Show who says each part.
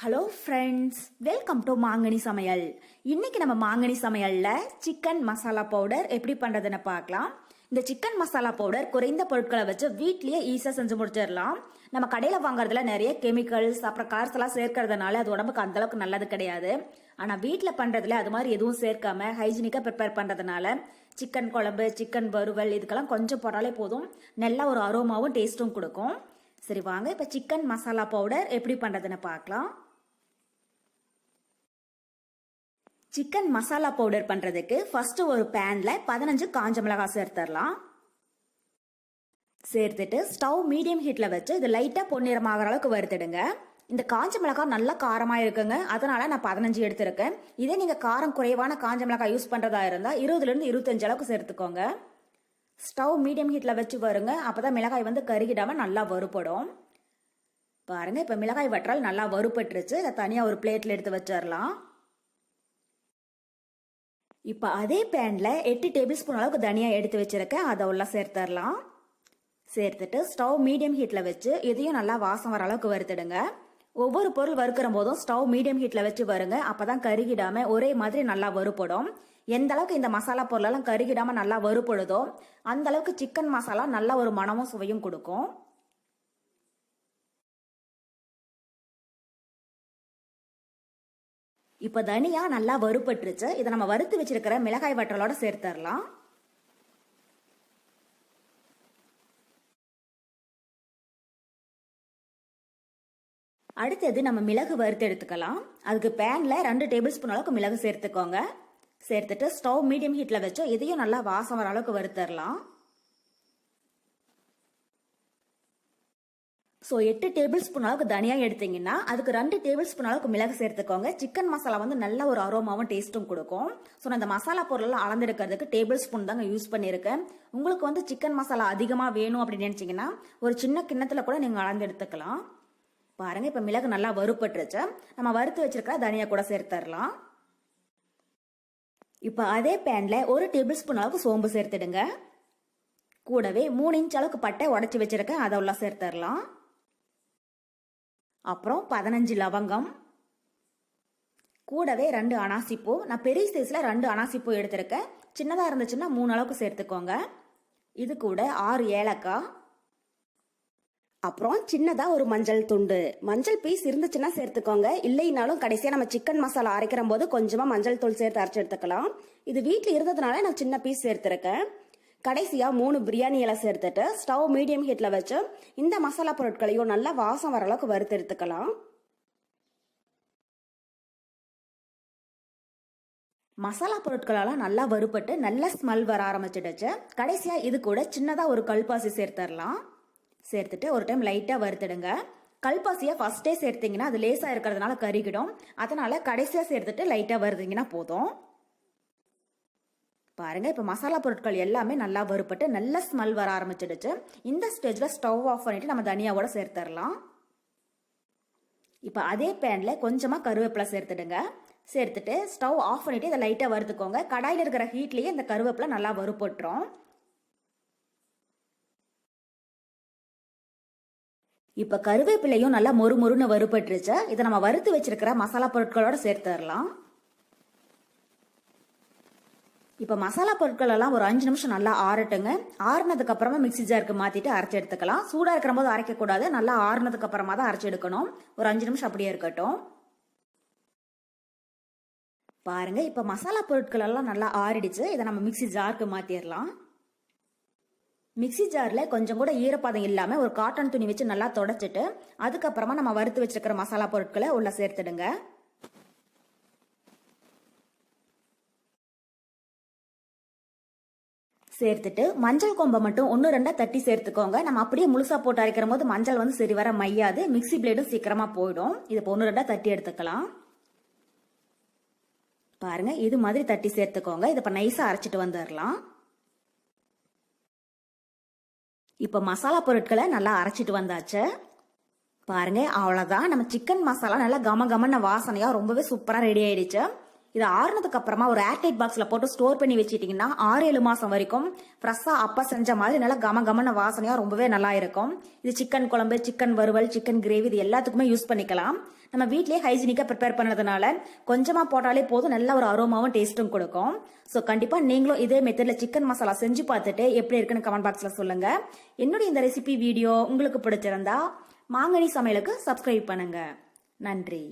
Speaker 1: Hello friends, welcome to மாங்கனி சமையல். இன்னைக்கு நம்ம மாங்கனி சமையல்ல சிக்கன் மசாலா பவுடர் எப்படி பண்றதுன்னு பார்க்கலாம். இந்த சிக்கன் மசாலா பவுடர் குறைந்த பொருட்களை வச்சு வீட்லயே ஈஸியா செஞ்சு முடிச்சிடலாம். நம்ம கடையில வாங்குறதுல நிறைய கெமிக்கல்ஸ் அப்புறம் கார்ஸ் எல்லாம் சேர்க்கறதுனால அது உடம்புக்கு அந்த அளவுக்கு நல்லது கிடையாது. ஆனா வீட்டுல பண்றதுல அது மாதிரி எதுவும் சேர்க்காம ஹைஜீனிக்கா ப்ரிப்பேர் பண்றதுனால சிக்கன் குழம்பு, சிக்கன் வறுவல் இதுக்கெல்லாம் கொஞ்சம் போட்டாலே போதும், நல்ல ஒரு அரோமாவும் டேஸ்டும் கொடுக்கும். சரி வாங்க இப்ப சிக்கன் மசாலா பவுடர் எப்படி பண்றதுன்னு பார்க்கலாம். சிக்கன் மசாலா பவுடர் பண்றதுக்கு ஃபர்ஸ்ட் ஒரு பேன்ல 15 காஞ்ச மிளகாய் சேர்த்துடலாம். சேர்த்துட்டு ஸ்டவ் மீடியம் ஹீட்ல வச்சு இது லைட்டா பொன்னிறமாகற அளவுக்கு வறுத்துடுங்க. இந்த காஞ்ச மிளகாய் நல்லா காரமா இருக்குங்க, அதனால நான் 15 எடுத்திருக்கேன். இதே நீங்க காரம் குறைவான காஞ்ச மிளகாய் யூஸ் பண்றதா இருந்தா 20ல இருந்து 25 அளவுக்கு சேர்த்துக்கோங்க. ஸ்டவ் மீடியம் ஹீட்ல வச்சு வருங்க, அப்பதான் மிளகாய் கருகிடாம நல்லா வறுபடும். பாருங்க இப்ப மிளகாய் வற்றால் நல்லா வறுபட்டுருச்சு. இதை தனியா ஒரு பிளேட்ல எடுத்து வச்சிடலாம். இப்ப அதே பேன்ல 8 டேபிள் ஸ்பூன் அளவுக்கு தனியா எடுத்து வச்சிருக்கேன், அதை உள்ள சேர்த்துடலாம். சேர்த்துட்டு ஸ்டவ் மீடியம் ஹீட்ல வச்சு இதையும் நல்லா வாசம் வர அளவுக்கு வறுத்துடுங்க. ஒவ்வொரு பொருள் வறுக்கிற போதும் ஸ்டவ் மீடியம் ஹீட்ல வச்சு வருங்க, அப்பதான் கருகிடாம ஒரே மாதிரி நல்லா வறுபடும். எந்த அளவுக்கு இந்த மசாலா பொருள் எல்லாம் கருகிடாம நல்லா வறுபடுதோ அந்த அளவுக்கு சிக்கன் மசாலா நல்ல ஒரு மனமும் சுவையும் கொடுக்கும். இப்ப தனியா நல்லா வறுபட்டுருச்சு. இதை நம்ம வறுத்து வச்சிருக்கிற மிளகாய் வற்றலோட சேர்த்துடலாம். அடுத்தது நம்ம மிளகு வறுத்து எடுத்துக்கலாம். அதுக்கு பேன்ல 2 டேபிள் ஸ்பூன் அளவுக்கு மிளகு சேர்த்துக்கோங்க. சேர்த்துட்டு ஸ்டவ் மீடியம் ஹீட்ல வச்சு இதையும் நல்லா வாசம் வர அளவுக்கு வறுத்தரலாம். 8 டேபிள் ஸ்பூன் அளவுக்கு தனியா எடுத்தீங்கன்னா அதுக்கு 2 டேபிள் ஸ்பூன் அளவுக்கு மிளகு சேர்த்துக்கோங்க. சிக்கன் மசாலா நல்ல ஒரு அரோமாவும் டேஸ்டும் கொடுக்கும். நான் இந்த மசாலா பொருள் அளந்தெடுக்கிறதுக்கு டேபிள் ஸ்பூன் தாங்க யூஸ் பண்ணிருக்கேன். உங்களுக்கு சிக்கன் மசாலா அதிகமா வேணும் அப்படின்னு நினைச்சீங்கன்னா ஒரு சின்ன கிண்ணத்துல கூட நீங்க அளந்து எடுத்துக்கலாம். பாருங்க இப்ப மிளகு நல்லா வறுபட்டுருச்சு. நம்ம வறுத்து வச்சிருக்கிற தனியா கூட சேர்த்துடலாம். இப்ப அதே பேன்ல 1 டேபிள் ஸ்பூன் அளவுக்கு சோம்பு சேர்த்துடுங்க. கூடவே 3 இன்ச் அளவுக்கு பட்டை உடைச்சு வச்சிருக்கேன், அதை உள்ள சேர்த்துடலாம். அப்புறம் 15 லவங்கம், கூடவே 2 அனாசிப்பூ. நான் பெரிய சைஸ்ல 2 அனாசிப்பூ எடுத்திருக்கேன், சின்னதா இருந்துச்சுன்னா 3 அளவுக்கு சேர்த்துக்கோங்க. இது கூட 6 ஏலக்காய், அப்புறம் சின்னதா ஒரு மஞ்சள் துண்டு. மஞ்சள் பீஸ் இருந்துச்சுன்னா சேர்த்துக்கோங்க, இல்லைனாலும் கடைசியா நம்ம சிக்கன் மசாலா அரைக்கிற போது கொஞ்சமா மஞ்சள் தூள் சேர்த்து அரைச்சு எடுத்துக்கலாம். இது வீட்டுல இருந்ததுனால நான் சின்ன பீஸ் சேர்த்திருக்கேன். கடைசியா 3 பிரியாணி இலை சேர்த்துட்டு ஸ்டவ் மீடியம் ஹீட்ல வச்சு இந்த மசாலா பொருட்களையும் நல்லா வாசம் வர அளவுக்கு வறுத்து எடுத்துக்கலாம். மசாலா பொருட்களெல்லாம் நல்லா வறுபட்டு நல்ல ஸ்மெல் வர ஆரம்பிச்சிடுச்சு. கடைசியா இது கூட சின்னதா ஒரு கல்பாசி சேர்த்துடலாம். சேர்த்துட்டு ஒரு டைம் லைட்டா வறுத்துடுங்க. கல்பாசியா ஃபர்ஸ்டே சேர்த்தீங்கன்னா அது லேசா இருக்கிறதுனால கருகிடும், அதனால கடைசியா சேர்த்துட்டு லைட்டா வறுத்தீங்கன்னா போதும். பாருங்க இப்ப மசாலா பொருட்கள் எல்லாமே நல்லா வறுபட்டு நல்ல ஸ்மெல் வர ஆரம்பிச்சிடுச்சு. இந்த ஸ்டேஜ்ல ஸ்டவ் ஆஃப் பண்ணிட்டு நம்ம தனியாவோட சேர்த்துடலாம். இப்ப அதே பேன்ல கொஞ்சமா கருவேப்பிலை சேர்த்துடுங்க. சேர்த்துட்டு ஸ்டவ் ஆஃப் பண்ணிட்டு இதை லைட்டா வறுத்துக்கோங்க. கடாயில இருக்கிற ஹீட்லயே இந்த கருவேப்பிலை நல்லா வறுபட்டுரும். இப்ப கருவேப்பிலையும் நல்லா மொறுமொறுன்னு வறுபட்டுருச்சு. இதை நம்ம வறுத்து வச்சிருக்கிற மசாலா பொருட்களோட சேர்த்துடலாம். இப்ப மசாலா பொருட்கள் எல்லாம் ஒரு 5 நிமிஷம் நல்லா ஆறட்டுங்க. ஆறுனதுக்கு அப்புறமா மிக்ஸி ஜாருக்கு மாத்திட்டு அரைச்சு எடுத்துக்கலாம். சூடா இருக்கிற போது அரைக்க கூடாது, நல்லா ஆறுனதுக்கு அப்புறமா தான் அரைச்சு எடுக்கணும். ஒரு 5 நிமிஷம் அப்படியே இருக்கட்டும். பாருங்க இப்ப மசாலா பொருட்கள் எல்லாம் நல்லா ஆறிடுச்சு. இதை நம்ம மிக்ஸி ஜாருக்கு மாத்திரலாம். மிக்ஸி ஜார்ல கொஞ்சம் கூட ஈரப்பதம் இல்லாம ஒரு காட்டன் துணி வச்சு நல்லா தொடச்சிட்டு அதுக்கப்புறமா நம்ம வறுத்து வச்சிருக்கிற மசாலா பொருட்களை உள்ள சேர்த்துடுங்க. சேர்த்துட்டு மஞ்சள் கொம்பை மட்டும் 1-2 தட்டி சேர்த்துக்கோங்க. நம்ம அப்படியே முழுசா போட்டு அரைக்கிற போது மஞ்சள் சரி வர மையாது, மிக்ஸி பிளேடும் சீக்கிரமா போயிடும். இது 1-2 தட்டி எடுத்துக்கலாம். பாருங்க இது மாதிரி தட்டி சேர்த்துக்கோங்க. இதை இப்ப நைஸா அரைச்சிட்டு வந்துடலாம். இப்ப மசாலா பொருட்களை நல்லா அரைச்சிட்டு வந்தாச்சு. பாருங்க அவ்வளவுதான், நம்ம சிக்கன் மசாலா நல்லா கம கமன்னு வாசனையா ரொம்பவே சூப்பரா ரெடி ஆயிடுச்சு. இது ஆறுனதுக்கு அப்புறமா ஒரு ஏர்டைட் பாக்ஸ்ல போட்டு ஸ்டோர் பண்ணி வச்சிட்டீங்கன்னா 6-7 மாசம் வரைக்கும் ஃப்ரெஷ்ஷா அப்பா செஞ்ச மாதிரி நல்லா கம வாசனையா ரொம்பவே நல்லா இருக்கும். இது சிக்கன் குழம்பு, சிக்கன் வறுவல், சிக்கன் கிரேவி இது எல்லாத்துக்குமே யூஸ் பண்ணிக்கலாம். நம்ம வீட்லயே ஹைஜீனிக்கா ப்ரிப்பேர் பண்ணதுனால கொஞ்சமா போட்டாலே போதும், நல்ல ஒரு அரோமாவும் டேஸ்ட்டும் கொடுக்கும். ஸோ கண்டிப்பா நீங்களும் இதே மெத்தட்ல சிக்கன் மசாலா செஞ்சு பார்த்துட்டு எப்படி இருக்குன்னு கமெண்ட் பாக்ஸ்ல சொல்லுங்க. என்னுடைய இந்த ரெசிபி வீடியோ உங்களுக்கு பிடிச்சிருந்தா மாங்கனி சமையலுக்கு சப்ஸ்கிரைப் பண்ணுங்க. நன்றி.